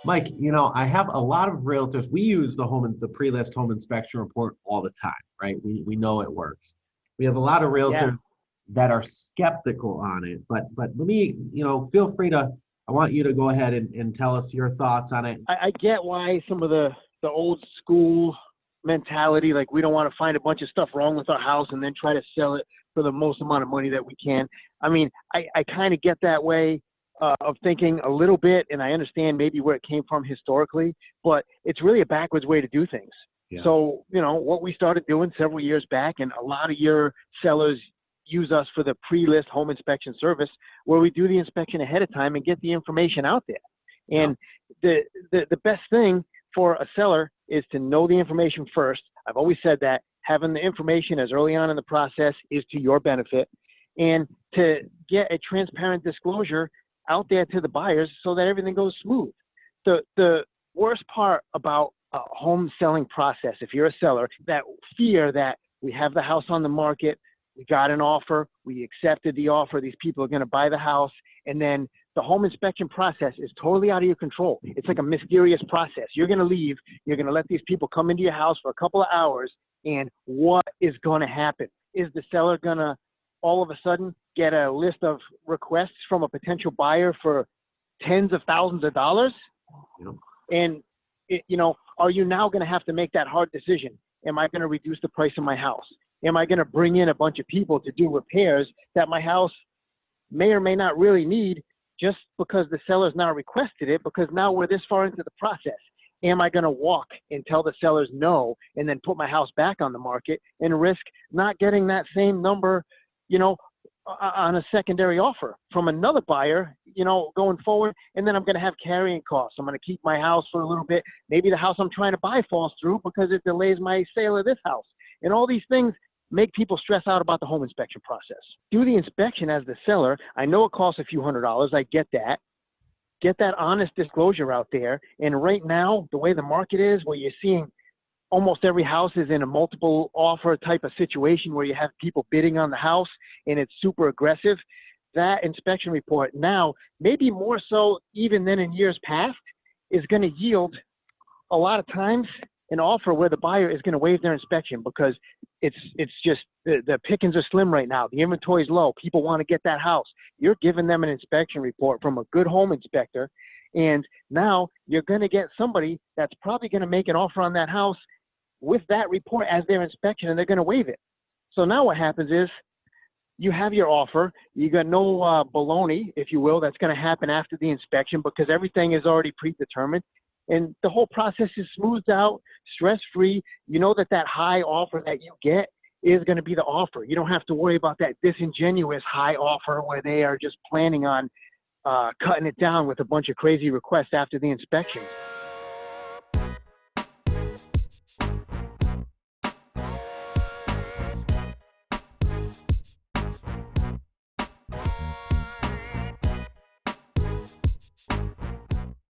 Mike, I have a lot of realtors. We use the pre-list home inspection report all the time, right? We know it works. We have a lot of Yeah. realtors that are skeptical on it, but let me, feel free to, I want you to go ahead and tell us your thoughts on it. I get why some of the old school mentality, like we don't want to find a bunch of stuff wrong with our house and then try to sell it for the most amount of money that we can. I mean, I kind of get that way of thinking a little bit, and I understand maybe where it came from historically, but it's really a backwards way to do things. Yeah. So, what we started doing several years back, and a lot of your sellers use us for the pre-list home inspection service, where we do the inspection ahead of time and get the information out there. And the best thing for a seller is to know the information first. I've always said that having the information as early on in the process is to your benefit, and to get a transparent disclosure out there to the buyers so that everything goes smooth. The worst part about a home selling process, if you're a seller, that fear that we have the house on the market, we got an offer, we accepted the offer, these people are going to buy the house, and then the home inspection process is totally out of your control. It's like a mysterious process. You're going to leave, you're going to let these people come into your house for a couple of hours, and what is going to happen? Is the seller going to all of a sudden get a list of requests from a potential buyer for tens of thousands of dollars? And, are you now going to have to make that hard decision? Am I going to reduce the price of my house? Am I going to bring in a bunch of people to do repairs that my house may or may not really need just because the seller's now requested it, because now we're this far into the process? Am I going to walk and tell the sellers no and then put my house back on the market and risk not getting that same number, on a secondary offer from another buyer, going forward? And then I'm going to have carrying costs. I'm going to keep my house for a little bit. Maybe the house I'm trying to buy falls through because it delays my sale of this house. And all these things make people stress out about the home inspection process. Do the inspection as the seller. I know it costs a few $100s. I get that. Get that honest disclosure out there. And right now, the way the market is, where you're seeing almost every house is in a multiple offer type of situation where you have people bidding on the house and it's super aggressive, that inspection report now, maybe more so even than in years past, is going to yield a lot of times an offer where the buyer is going to waive their inspection because it's just the pickings are slim right now. The inventory is low. People want to get that house. You're giving them an inspection report from a good home inspector, and now you're going to get somebody that's probably going to make an offer on that house with that report as their inspection, and they're going to waive it. So now what happens is you have your offer. You got no baloney, if you will, that's going to happen after the inspection because everything is already predetermined. And the whole process is smoothed out, stress-free. You know that high offer that you get is going to be the offer. You don't have to worry about that disingenuous high offer where they are just planning on cutting it down with a bunch of crazy requests after the inspection.